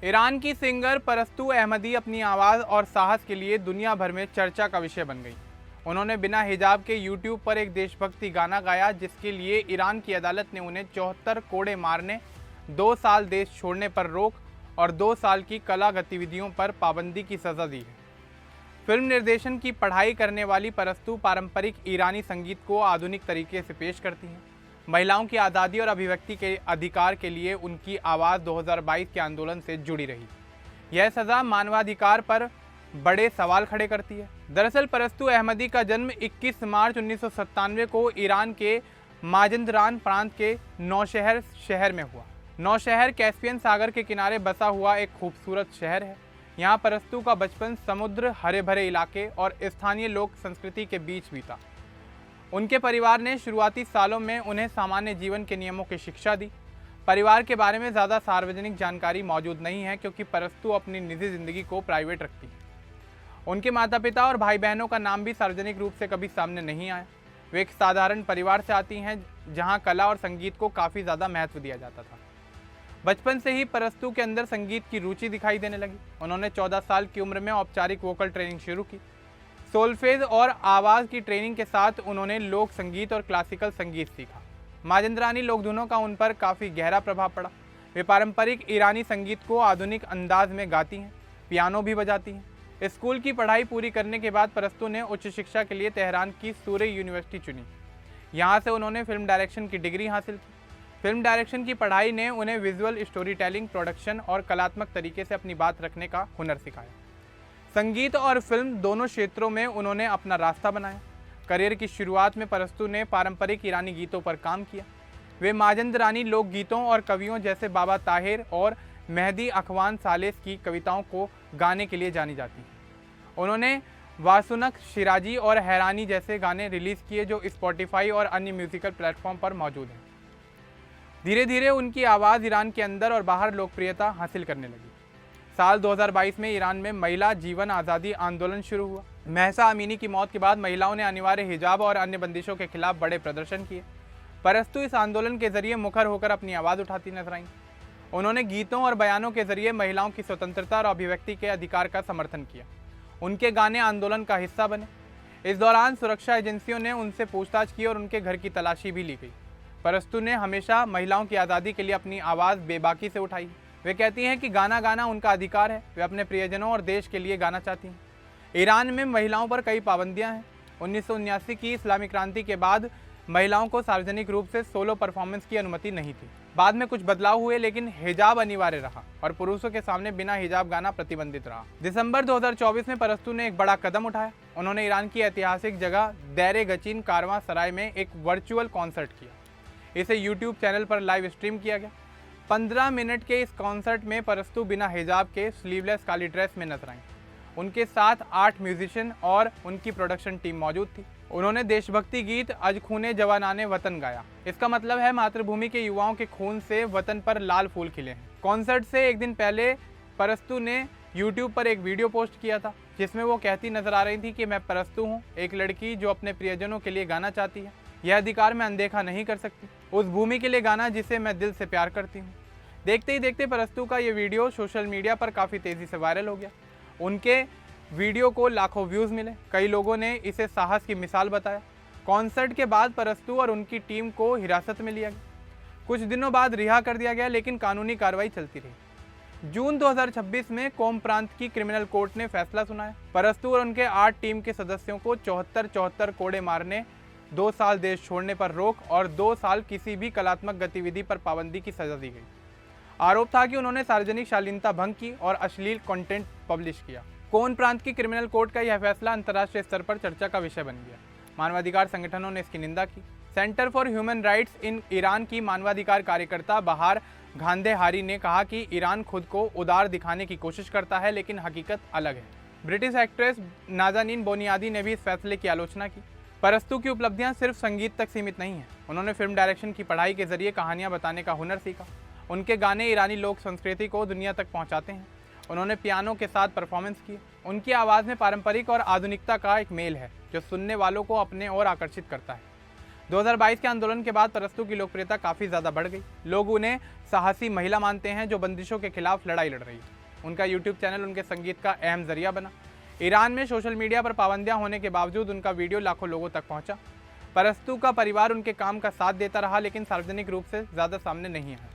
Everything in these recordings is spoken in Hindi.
ईरान की सिंगर परस्तू अहमदी अपनी आवाज़ और साहस के लिए दुनिया भर में चर्चा का विषय बन गई। उन्होंने बिना हिजाब के यूट्यूब पर एक देशभक्ति गाना गाया, जिसके लिए ईरान की अदालत ने उन्हें 74 कोड़े मारने, 2 साल देश छोड़ने पर रोक और 2 साल की कला गतिविधियों पर पाबंदी की सज़ा दी है। फिल्म निर्देशन की पढ़ाई करने वाली परस्तू पारंपरिक ईरानी संगीत को आधुनिक तरीके से पेश करती हैं। महिलाओं की आज़ादी और अभिव्यक्ति के अधिकार के लिए उनकी आवाज़ 2022 के आंदोलन से जुड़ी रही। यह सज़ा मानवाधिकार पर बड़े सवाल खड़े करती है। दरअसल परस्तू अहमदी का जन्म 21 मार्च 1997 को ईरान के माजिंदरान प्रांत के नौशहर शहर में हुआ। नौशहर कैस्पियन सागर के किनारे बसा हुआ एक खूबसूरत शहर है। यहाँ परस्तू का बचपन समुद्र, हरे भरे इलाके और स्थानीय लोक संस्कृति के बीच बीता। उनके परिवार ने शुरुआती सालों में उन्हें सामान्य जीवन के नियमों की शिक्षा दी। परिवार के बारे में ज़्यादा सार्वजनिक जानकारी मौजूद नहीं है, क्योंकि परस्तू अपनी निजी ज़िंदगी को प्राइवेट रखती है। उनके माता पिता और भाई बहनों का नाम भी सार्वजनिक रूप से कभी सामने नहीं आया। वे एक साधारण परिवार से आती हैं, जहां कला और संगीत को काफ़ी ज़्यादा महत्व दिया जाता था। बचपन से ही परस्तू के अंदर संगीत की रुचि दिखाई देने लगी। उन्होंने 14 साल की उम्र में औपचारिक वोकल ट्रेनिंग शुरू की। सोलफेज और आवाज़ की ट्रेनिंग के साथ उन्होंने लोक संगीत और क्लासिकल संगीत सीखा। माजिंदरानी लोकधुनों का उन पर काफ़ी गहरा प्रभाव पड़ा। वे पारंपरिक ईरानी संगीत को आधुनिक अंदाज में गाती हैं, पियानो भी बजाती हैं। स्कूल की पढ़ाई पूरी करने के बाद परस्तू ने उच्च शिक्षा के लिए तेहरान की सूरे यूनिवर्सिटी चुनी। यहाँ से उन्होंने फिल्म डायरेक्शन की डिग्री हासिल की। फिल्म डायरेक्शन की पढ़ाई ने उन्हें विजुअल स्टोरी टेलिंग, प्रोडक्शन और कलात्मक तरीके से अपनी बात रखने का हुनर सिखाया। संगीत और फिल्म दोनों क्षेत्रों में उन्होंने अपना रास्ता बनाया। करियर की शुरुआत में परस्तू ने पारंपरिक ईरानी गीतों पर काम किया। वे माजिंदरानी लोकगीतों और कवियों जैसे बाबा ताहिर और मेहदी अखवान सालेस की कविताओं को गाने के लिए जानी जाती हैं। उन्होंने वासुनक, शिराजी और हैरानी जैसे गाने रिलीज़ किए, जो स्पॉटिफाई और अन्य म्यूजिकल प्लेटफॉर्म पर मौजूद हैं। धीरे धीरे उनकी आवाज़ ईरान के अंदर और बाहर लोकप्रियता हासिल करने लगी। साल 2022 में ईरान में महिला जीवन आज़ादी आंदोलन शुरू हुआ। महसा अमीनी की मौत के बाद महिलाओं ने अनिवार्य हिजाब और अन्य बंदिशों के खिलाफ बड़े प्रदर्शन किए। परस्तु इस आंदोलन के जरिए मुखर होकर अपनी आवाज़ उठाती नजर आईं। उन्होंने गीतों और बयानों के जरिए महिलाओं की स्वतंत्रता और अभिव्यक्ति के अधिकार का समर्थन किया। उनके गाने आंदोलन का हिस्सा बने। इस दौरान सुरक्षा एजेंसियों ने उनसे पूछताछ की और उनके घर की तलाशी भी ली गई। परस्तु ने हमेशा महिलाओं की आज़ादी के लिए अपनी आवाज़ बेबाकी से उठाई। वे कहती हैं कि गाना गाना उनका अधिकार है। वे अपने प्रियजनों और देश के लिए गाना चाहती हैं। ईरान में महिलाओं पर कई पाबंदियां हैं। 1979 की इस्लामी क्रांति के बाद महिलाओं को सार्वजनिक रूप से सोलो परफॉर्मेंस की अनुमति नहीं थी। बाद में कुछ बदलाव हुए, लेकिन हिजाब अनिवार्य रहा और पुरुषों के सामने बिना हिजाब गाना प्रतिबंधित रहा। दिसंबर 2024 में परस्तु ने एक बड़ा कदम उठाया। उन्होंने ईरान की ऐतिहासिक जगह दैरे गचीन कारवां सराय में एक वर्चुअल कॉन्सर्ट किया। इसे यूट्यूब चैनल पर लाइव स्ट्रीम किया गया। 15 मिनट के इस कॉन्सर्ट में परस्तु बिना हिजाब के स्लीवलेस काली ड्रेस में नजर आईं। उनके साथ 8 म्यूजिशियन और उनकी प्रोडक्शन टीम मौजूद थी। उन्होंने देशभक्ति गीत अज खूने जवानाने वतन गाया। इसका मतलब है मातृभूमि के युवाओं के खून से वतन पर लाल फूल खिले हैं। कॉन्सर्ट से एक दिन पहले परस्तु ने यूट्यूब पर एक वीडियो पोस्ट किया था, जिसमें वो कहती नजर आ रही थी कि मैं परस्तु हूँ, एक लड़की जो अपने प्रियजनों के लिए गाना चाहती है। यह अधिकार मैं अनदेखा नहीं कर सकती, उस भूमि के लिए गाना जिसे मैं दिल से प्यार करती हूँ। देखते ही देखते परस्तु का ये वीडियो सोशल मीडिया पर काफ़ी तेज़ी से वायरल हो गया। उनके वीडियो को लाखों व्यूज़ मिले। कई लोगों ने इसे साहस की मिसाल बताया। कॉन्सर्ट के बाद परस्तु और उनकी टीम को हिरासत में लिया गया। कुछ दिनों बाद रिहा कर दिया गया, लेकिन कानूनी कार्रवाई चलती रही। जून 2026 में कोम प्रांत की क्रिमिनल कोर्ट ने फैसला सुनाया। परस्तु और उनके 8 टीम के सदस्यों को 74 कोड़े मारने, 2 साल देश छोड़ने पर रोक और 2 साल किसी भी कलात्मक गतिविधि पर पाबंदी की सजा दी गई। आरोप था कि उन्होंने सार्वजनिक शालीनता भंग की और अश्लील कंटेंट पब्लिश किया। कोन प्रांत की क्रिमिनल कोर्ट का यह फैसला अंतर्राष्ट्रीय स्तर पर चर्चा का विषय बन गया। मानवाधिकार संगठनों ने इसकी निंदा की। Centre for human rights in Iran की मानवाधिकार कार्यकर्ता बहार घांदेहारी ने कहा कि ईरान खुद को उदार दिखाने की कोशिश करता है, लेकिन हकीकत अलग है। ब्रिटिश एक्ट्रेस नाज़नीन बुनियादी ने भी इस फैसले की आलोचना की। परस्तु की उपलब्धियां सिर्फ संगीत तक सीमित नहीं हैं। उन्होंने फिल्म डायरेक्शन की पढ़ाई के जरिए कहानियां बताने का हुनर सीखा। उनके गाने ईरानी लोक संस्कृति को दुनिया तक पहुंचाते हैं। उन्होंने पियानो के साथ परफॉर्मेंस की। उनकी आवाज़ में पारंपरिक और आधुनिकता का एक मेल है, जो सुनने वालों को अपने ओर आकर्षित करता है। 2022 के आंदोलन के बाद परस्तु की लोकप्रियता काफ़ी ज़्यादा बढ़ गई। लोग उन्हें साहसी महिला मानते हैं जो बंदिशों के खिलाफ लड़ाई लड़ रही है। उनका यूट्यूब चैनल उनके संगीत का अहम जरिया बना। ईरान में सोशल मीडिया पर पाबंदियां होने के बावजूद उनका वीडियो लाखों लोगों तक पहुंचा। परस्तु का परिवार उनके काम का साथ देता रहा, लेकिन सार्वजनिक रूप से ज़्यादा सामने नहीं आया।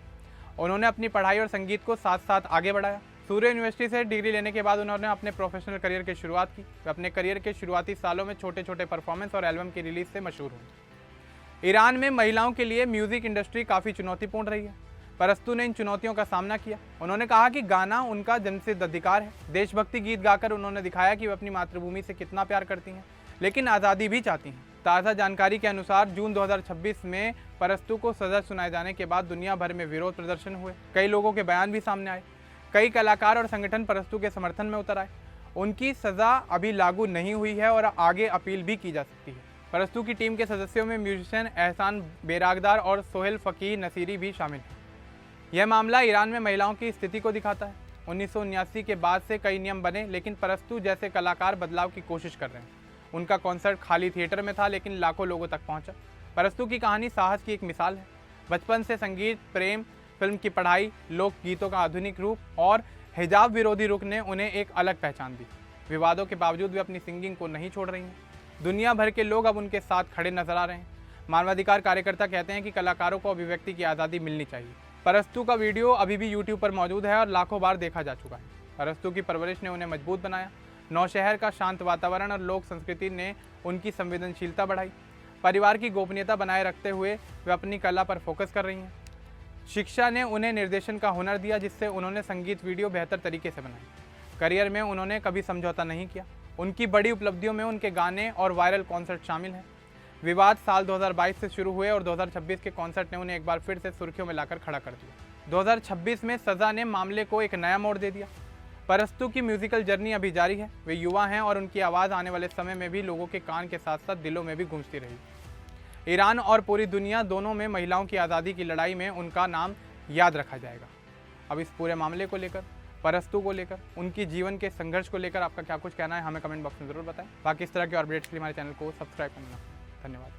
उन्होंने अपनी पढ़ाई और संगीत को साथ साथ आगे बढ़ाया। सूर्य यूनिवर्सिटी से डिग्री लेने के बाद उन्होंने अपने प्रोफेशनल करियर की शुरुआत की। वे अपने करियर के शुरुआती सालों में छोटे छोटे परफॉर्मेंस और एल्बम की रिलीज से मशहूर हुई। ईरान में महिलाओं के लिए म्यूजिक इंडस्ट्री काफ़ी चुनौतीपूर्ण रही है। परस्तु ने इन चुनौतियों का सामना किया। उन्होंने कहा कि गाना उनका जन्मसिद्ध अधिकार है। देशभक्ति गीत गाकर उन्होंने दिखाया कि वे अपनी मातृभूमि से कितना प्यार करती हैं, लेकिन आज़ादी भी चाहती हैं। ताज़ा जानकारी के अनुसार जून 2026 में परस्तु को सज़ा सुनाए जाने के बाद दुनिया भर में विरोध प्रदर्शन हुए। कई लोगों के बयान भी सामने आए। कई कलाकार और संगठन परस्तु के समर्थन में उतर आए। उनकी सज़ा अभी लागू नहीं हुई है और आगे अपील भी की जा सकती है। परस्तु की टीम के सदस्यों में म्यूजिशियन एहसान बेरागदार और सोहेल फ़कीह नसीरी भी शामिल हैं। यह मामला ईरान में महिलाओं की स्थिति को दिखाता है। 1979 के बाद से कई नियम बने, लेकिन परस्तु जैसे कलाकार बदलाव की कोशिश कर रहे हैं। उनका कॉन्सर्ट खाली थिएटर में था, लेकिन लाखों लोगों तक पहुंचा। परस्तु की कहानी साहस की एक मिसाल है। बचपन से संगीत, प्रेम, फिल्म की पढ़ाई, लोक गीतों का आधुनिक रूप और हिजाब विरोधी रुख ने उन्हें एक अलग पहचान दी। विवादों के बावजूद वे अपनी सिंगिंग को नहीं छोड़ रही हैं। दुनिया भर के लोग अब उनके साथ खड़े नजर आ रहे हैं। मानवाधिकार कार्यकर्ता कहते हैं कि कलाकारों को अभिव्यक्ति की आज़ादी मिलनी चाहिए। परस्तु का वीडियो अभी भी यूट्यूब पर मौजूद है और लाखों बार देखा जा चुका है। परस्तु की परवरिश ने उन्हें मजबूत बनाया। नौशहर का शांत वातावरण और लोक संस्कृति ने उनकी संवेदनशीलता बढ़ाई। परिवार की गोपनीयता बनाए रखते हुए वे अपनी कला पर फोकस कर रही हैं। शिक्षा ने उन्हें निर्देशन का हुनर दिया, जिससे उन्होंने संगीत वीडियो बेहतर तरीके से बनाए। करियर में उन्होंने कभी समझौता नहीं किया। उनकी बड़ी उपलब्धियों में उनके गाने और वायरल कॉन्सर्ट शामिल हैं। विवाद साल 2022 से शुरू हुए और 2026 के कॉन्सर्ट ने उन्हें एक बार फिर से सुर्खियों में लाकर खड़ा कर दिया। 2026 में सज़ा ने मामले को एक नया मोड़ दे दिया। परस्तु की म्यूजिकल जर्नी अभी जारी है। वे युवा हैं और उनकी आवाज़ आने वाले समय में भी लोगों के कान के साथ साथ दिलों में भी गूंजती रही। ईरान और पूरी दुनिया दोनों में महिलाओं की आज़ादी की लड़ाई में उनका नाम याद रखा जाएगा। अब इस पूरे मामले को लेकर, परस्तु को लेकर, उनकी जीवन के संघर्ष को लेकर आपका क्या कुछ कहना है, हमें कमेंट बॉक्स में ज़रूर बताएं। बाकी इस तरह के और अपडेट्स के लिए हमारे चैनल को सब्सक्राइब करना। धन्यवाद।